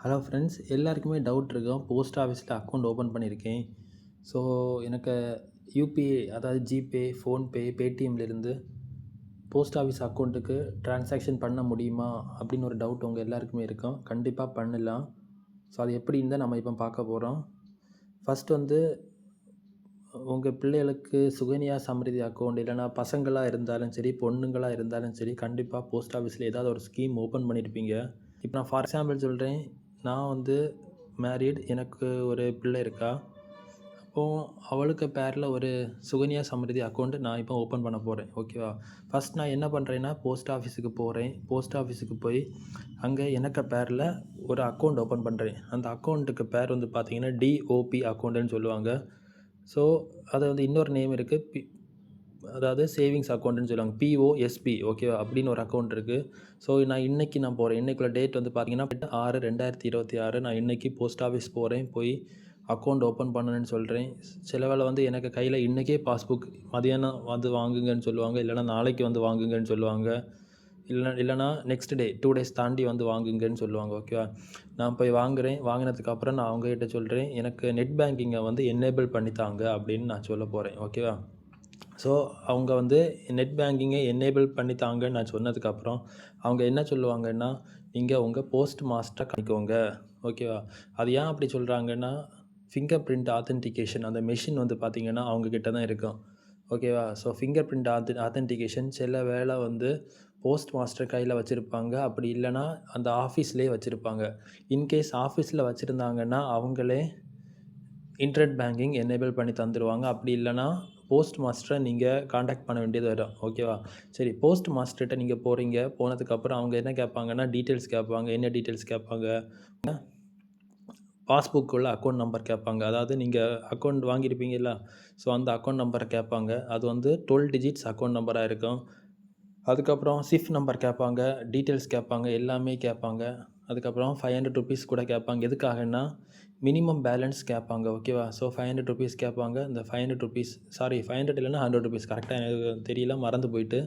Hello friends, எல்லாருக்குமே doubt இருக்கும். Post ஆஃபீஸில் அக்கௌண்ட் ஓப்பன் பண்ணியிருக்கேன். ஸோ எனக்கு யூபிஐ, அதாவது ஜிபே, ஃபோன்பே, பேடிஎம்லேருந்து போஸ்ட் ஆஃபீஸ் அக்கௌண்ட்டுக்கு ட்ரான்சாக்ஷன் பண்ண முடியுமா அப்படின்னு ஒரு டவுட் உங்கள் எல்லாருக்குமே இருக்கும். கண்டிப்பாக பண்ணலாம். ஸோ அது எப்படின்னு தான் நம்ம இப்போ பார்க்க போகிறோம். ஃபஸ்ட் வந்து உங்கள் பிள்ளைகளுக்கு சுகன்யா சம்ரிதி அக்கௌண்ட், இல்லைனா பசங்களாக இருந்தாலும் சரி, பொண்ணுங்களாக இருந்தாலும் சரி, கண்டிப்பாக போஸ்ட் ஆஃபீஸில் ஏதாவது ஒரு ஸ்கீம் ஓப்பன் பண்ணியிருப்பீங்க. இப்போ நான் ஃபார் எக்ஸாம்பிள் சொல்கிறேன். நான் வந்து மேரீட், எனக்கு ஒரு பிள்ளை இருக்கா. அப்போது அவளுக்கு பேரில் ஒரு சுகன்யா சம்ரிதி அக்கௌண்ட் நான் இப்போ ஓப்பன் பண்ண போகிறேன். ஓகேவா? ஃபஸ்ட் நான் என்ன பண்ணுறேன்னா, போஸ்ட் ஆஃபீஸுக்கு போகிறேன். போஸ்ட் ஆஃபீஸுக்கு போய் அங்கே எனக்கு பேரில் ஒரு அக்கௌண்ட் ஓப்பன் பண்ணுறேன். அந்த அக்கௌண்ட்டுக்கு பேர் வந்து பார்த்திங்கன்னா டிஓபி அக்கௌண்ட்டுன்னு சொல்லுவாங்க. ஸோ அது வந்து இன்னொரு நேம் இருக்குது. அதாவது சேவிங்ஸ் அக்கௌண்ட்டுன்னு சொல்லுவாங்க. பிஓஎஸ்பி, ஓகேவா? அப்படின்னு ஒரு அக்கௌண்ட் இருக்குது. ஸோ நான் இன்றைக்கி போகிறேன். இன்றைக்குள்ள டேட் வந்து பார்த்திங்கன்னா 6/2026. நான் இன்றைக்கி போஸ்ட் ஆஃபீஸ் போகிறேன். போய் அக்கௌண்ட் ஓப்பன் பண்ணணுன்னு சொல்கிறேன். சில வேளை வந்து எனக்கு கையில் இன்றைக்கே பாஸ்புக் மதியானம் வந்து வாங்குங்கன்னு சொல்லுவாங்க. இல்லைனா நாளைக்கு வந்து வாங்குங்கன்னு சொல்லுவாங்க. இல்லைனா நெக்ஸ்ட் டே 2 டேஸ் தாண்டி வந்து வாங்குங்கன்னு சொல்லுவாங்க. ஓகேவா? நான் போய் வாங்குகிறேன். வாங்கினதுக்கப்புறம் நான் அவங்ககிட்ட சொல்கிறேன், எனக்கு நெட் பேங்கிங்கை வந்து எனேபிள் பண்ணித்தாங்க அப்படின்னு நான் சொல்ல போகிறேன். ஓகேவா? ஸோ அவங்க வந்து நெட் பேங்கிங்கை எனேபிள் பண்ணித்தாங்கன்னு நான் சொன்னதுக்கப்புறம் அவங்க என்ன சொல்லுவாங்கன்னா, நீங்கள் உங்கள் போஸ்ட் மாஸ்டரை காமிக்கோங்க. ஓகேவா? அது ஏன் அப்படி சொல்கிறாங்கன்னா, ஃபிங்கர் பிரிண்ட் ஆத்தென்டிகேஷன் அந்த மெஷின் வந்து பார்த்திங்கன்னா அவங்கக்கிட்ட தான் இருக்கும். ஓகேவா? ஸோ ஃபிங்கர் பிரிண்ட் ஆத்தென்டிகேஷன் சில வேளை வந்து போஸ்ட் மாஸ்டர் கையில் வச்சுருப்பாங்க. அப்படி இல்லைனா அந்த ஆஃபீஸ்லேயே வச்சுருப்பாங்க. இன்கேஸ் ஆஃபீஸில் வச்சுருந்தாங்கன்னா அவங்களே இன்டர்நெட் பேங்கிங் எனேபிள் பண்ணி தந்துடுவாங்க. அப்படி இல்லைனா போஸ்ட் மாஸ்டரை நீங்கள் காண்டாக்ட் பண்ண வேண்டியது வரும். ஓகேவா? சரி, போஸ்ட் மாஸ்டர்கிட்ட நீங்கள் போகிறீங்க. போனதுக்கப்புறம் அவங்க என்ன கேட்பாங்கன்னா, டீட்டெயில்ஸ் கேட்பாங்க. என்ன டீட்டெயில்ஸ் கேட்பாங்க? பாஸ்புக் உள்ள அக்கௌண்ட் நம்பர் கேட்பாங்க. அதாவது நீங்கள் அக்கௌண்ட் வாங்கியிருப்பீங்கல்ல, ஸோ அந்த அக்கௌண்ட் நம்பரை கேட்பாங்க. அது வந்து 12 டிஜிட்ஸ் அக்கௌண்ட் நம்பராக இருக்கும். அதுக்கப்புறம் சிஃப் நம்பர் கேட்பாங்க, டீட்டெயில்ஸ் கேட்பாங்க, எல்லாமே கேட்பாங்க. அதுக்கப்புறம் ₹500 கூட கேட்பாங்க. எதுக்காகன்னா, மினிமம் பேலன்ஸ் கேட்பாங்க. ஓகேவா? ஸோ ₹500 கேட்பாங்க. இந்த ₹500 சாரி 500 இல்லைனா ₹100 கரெக்டாக எனக்கு தெரியல, மறந்து போயிட்டு.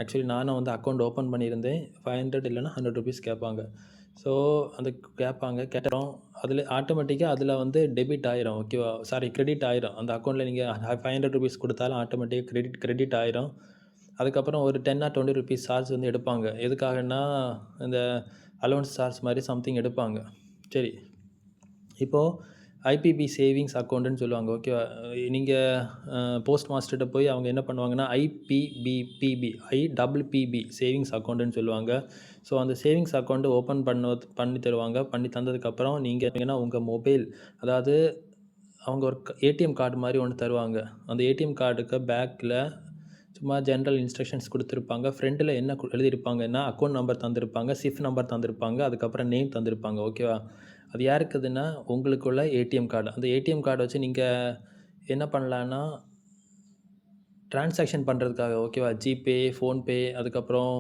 ஆக்சுவலி நானும் வந்து அக்கௌண்ட் ஓப்பன் பண்ணியிருந்தேன். 500 இல்லைனா ₹100 கேட்பாங்க. ஸோ அந்த கேட்பாங்க. கேட்டோம் அதில் ஆட்டோமேட்டிக்காக அதில் வந்து டெபிட் ஆயிரும். ஓகேவா? சாரி, கிரெடிட் ஆயிரும். அந்த அக்கௌண்ட்டில் நீங்கள் ₹500 கொடுத்தாலும் ஆட்டோமேட்டிக்காக கிரெடிட் ஆயிரும். அதுக்கப்புறம் ஒரு ₹10 or ₹20 சார்ஜ் வந்து எடுப்பாங்க. எதுக்காகன்னா, இந்த அலோவன்ஸ் சார்ஜ் மாதிரி சம்திங் எடுப்பாங்க. சரி, இப்போது ஐபிபி சேவிங்ஸ் அக்கௌண்ட்டுன்னு சொல்லுவாங்க. ஓகேவா? நீங்கள் போஸ்ட் மாஸ்டர்கிட்ட போய் அவங்க என்ன பண்ணுவாங்கன்னா, ஐபிபி சேவிங்ஸ் அக்கௌண்ட்டுன்னு சொல்லுவாங்க. ஸோ அந்த சேவிங்ஸ் அக்கௌண்ட்டு ஓப்பன் பண்ணி தருவாங்க. பண்ணி தந்ததுக்கப்புறம் நீங்கள் உங்கள் மொபைல், அதாவது அவங்க ஒரு ஏடிஎம் கார்டு மாதிரி ஒன்று தருவாங்க. அந்த ஏடிஎம் கார்டுக்கு பேக்கில் சும்மா ஜென்ரல் இன்ஸ்ட்ரக்ஷன்ஸ் கொடுத்துருப்பாங்க. ஃப்ரண்ட்டில் என்ன எழுதியிருப்பாங்கன்னா, அக்கௌண்ட் நம்பர் தந்திருப்பாங்க, சிஃப் நம்பர் தந்திருப்பாங்க, அதுக்கப்புறம் நேம் தந்திருப்பாங்க. ஓகேவா? அது யாருக்குதுன்னா, உங்களுக்குள்ள ஏடிஎம் கார்டு. அந்த ஏடிஎம் கார்டை வச்சு நீங்கள் என்ன பண்ணலான்னா, ட்ரான்சாக்ஷன் பண்ணுறதுக்காக, ஓகேவா? ஜிபே, ஃபோன்பே, அதுக்கப்புறம்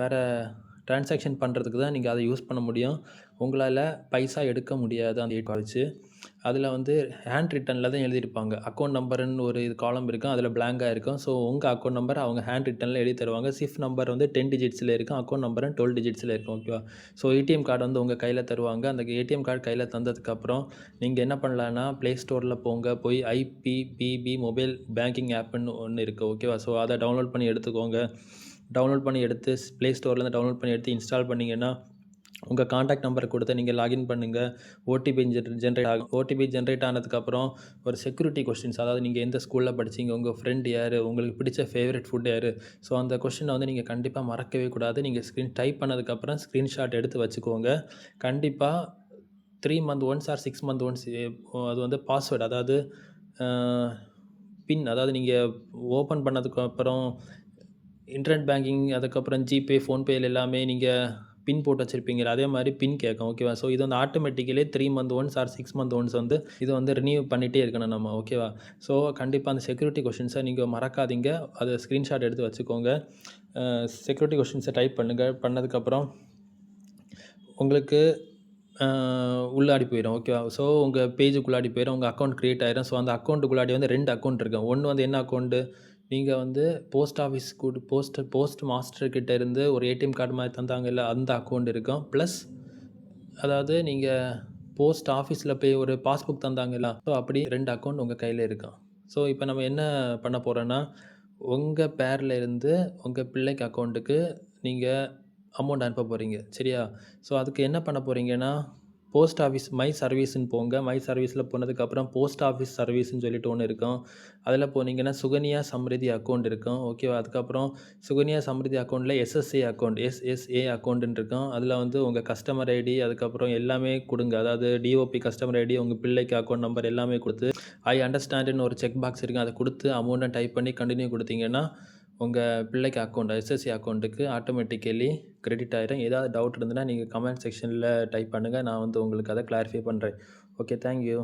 வேறு ட்ரான்சாக்ஷன் பண்ணுறதுக்கு தான் நீங்கள் அதை யூஸ் பண்ண முடியும். உங்களால் பைசா எடுக்க முடியாது அந்த ஏடிஎம் கார்டு வச்சு. அதில் வந்து ஹேண்ட் ரிட்டனில் தான் எழுதியிருப்பாங்க. அக்கௌண்ட் நம்பருன்னு ஒரு காலம் இருக்கும். அதில் பிளாங்காக இருக்கும். ஸோ உங்கள் அக்கௌண்ட் நம்பர் அவங்க ஹேண்ட் ரிட்டனில் எழுதி தருவாங்க. சிஃப் நம்பர் வந்து 10 டிஜிட்ஸில் இருக்கும். அக்கௌண்ட் நம்பரும் 12 டிஜிட்ஸில் இருக்கும். ஓகேவா? ஸோ ஏடிஎம் கார்டு வந்து உங்கள் கையில் தருவாங்க. அந்த ஏடிஎம் கார்டு கையில் தந்ததுக்கப்புறம் நீங்கள் என்ன பண்ணலான்னா, ப்ளே ஸ்டோரில் போங்க. போய் ஐபிபிபி மொபைல் பேங்கிங் ஆப்புன்னு ஒன்று இருக்குது. ஓகேவா? ஸோ அதை டவுன்லோட் பண்ணி எடுத்துக்கோங்க. டவுன்லோட் பண்ணி எடுத்து ப்ளே ஸ்டோர்லேருந்து டவுன்லோட் பண்ணி எடுத்து இன்ஸ்டால் பண்ணிங்கன்னா, உங்கள் காண்டாக்ட் நம்பரை கொடுத்து நீங்கள் லாகின் பண்ணுங்கள். ஓடிபி ஜென்ரேட் ஆகும். ஓடிபி ஜென்ரேட் ஆனதுக்கப்புறம் ஒரு செக்யூரிட்டி கொஸ்டின்ஸ், அதாவது நீங்கள் எந்த ஸ்கூலில் படிச்சீங்க, உங்கள் ஃப்ரெண்ட் யார், உங்களுக்கு பிடிச்ச ஃபேவரட் ஃபுட் யார், ஸோ அந்த கொஸ்டினை வந்து நீங்கள் கண்டிப்பாக மறக்கவே கூடாது. நீங்கள் டைப் பண்ணதுக்கப்புறம் ஸ்க்ரீன்ஷாட் எடுத்து வச்சுக்கோங்க. கண்டிப்பாக 3 month once or 6 month once அது வந்து பாஸ்வேர்டு, அதாவது பின், அதாவது நீங்கள் ஓப்பன் பண்ணதுக்கப்புறம் இன்டர்நெட் பேங்கிங், அதுக்கப்புறம் ஜிபே, ஃபோன்பேயில் எல்லாமே நீங்கள் பின் போட்டு வச்சுருப்பீங்களா, அதே மாதிரி பின் கேட்கும். ஓகேவா? ஸோ இது வந்து automatically 3 month once or 6 month once வந்து இது வந்து ரினியூ பண்ணிகிட்டே இருக்கணும் நம்ம. ஓகேவா? ஸோ கண்டிப்பாக அந்த செக்யூரிட்டி கொஸ்டின்ஸை நீங்கள் மறக்காதீங்க. அதை ஸ்க்ரீன்ஷாட் எடுத்து வச்சுக்கோங்க. செக்யூரிட்டி கொஸ்டின்ஸை டைப் பண்ணுங்கள். பண்ணதுக்கப்புறம் உங்களுக்கு உள்ளாடி போயிடும். ஓகேவா? ஸோ உங்கள் பேஜுக்குள்ளாடி போயிடும். உங்கள் அக்கௌண்ட் க்ரியேட் ஆயிரும். ஸோ அந்த அக்கௌண்ட்டுக்குள்ளாடி வந்து 2 அக்கௌண்ட் இருக்கும். ஒன்று வந்து என்ன அக்கௌண்ட்டு, நீங்கள் வந்து போஸ்ட் ஆஃபீஸ் போஸ்ட் மாஸ்டர் கிட்ட இருந்து ஒரு ஏடிஎம் கார்டு மாதிரி தந்தாங்கல்ல, அந்த அக்கௌண்ட் இருக்கும். ப்ளஸ் அதாவது நீங்கள் போஸ்ட் ஆஃபீஸில் போய் ஒரு பாஸ்புக் தந்தாங்களா? ஸோ அப்படி 2 அக்கவுண்ட் உங்கள் கையில இருக்கும். ஸோ இப்போ நம்ம என்ன பண்ண போறோம்னா, உங்க பேர்ல இருந்து உங்க பிள்ளைக்கு அக்கவுண்ட்டுக்கு நீங்க அமௌண்ட் அனுப்ப போறீங்க. சரியா? ஸோ அதுக்கு என்ன பண்ண போறீங்கன்னா, போஸ்ட் ஆஃபீஸ் மை சர்வீஸ்ன்னு போங்க. மை சர்வீஸ்ல போனதுக்கப்புறம் போஸ்ட் ஆஃபீஸ் சர்வீஸ்ன்னு சொல்லிட்டு ஒண்ணு இருக்கும். அதில போனீங்கன்னா, சுகன்யா சம்ரிதி அக்கவுண்ட் இருக்கும். ஓகேவா? அதுக்கப்புறம் சுகன்யா சம்ரிதி அக்கவுண்ட்ல எஸ்எஸ்ஏ அக்கவுண்ட், எஸ்எஸ்ஏ அக்கவுண்ட்ன்னு இருக்கும். அதில வந்து உங்க கஸ்டமர் ஐடி அதுக்கப்புறம் எல்லாமே குடுங்க. அதாவது டிஓபி கஸ்டமர் ஐடி, உங்க பிள்ளைக்கு அக்கவுண்ட் நம்பர் எல்லாமே குடுத்து, ஐ அண்டர்ஸ்டாண்டுன்னு ஒரு செக் பாக்ஸ் இருக்கும். அத குடுத்து அமௌண்ட்ட டைப் பண்ணி கன்டின்யூ குடுத்தீங்கன்னா, உங்க பிள்ளைக்கு அக்கவுண்ட் எஸ்எஸ்ஏ அக்கவுண்ட்டுக்கு ஆட்டோமேட்டிக்கலி கிரெடிட் ஆயிரும். ஏதாவது டவுட் இருந்ததுன்னா, நீங்க கமெண்ட் செக்ஷன்ல டைப் பண்ணுங்க. நான் வந்து உங்களுக்கு அத கிளாரிஃபை பண்றேன். ஓகே. Thank you.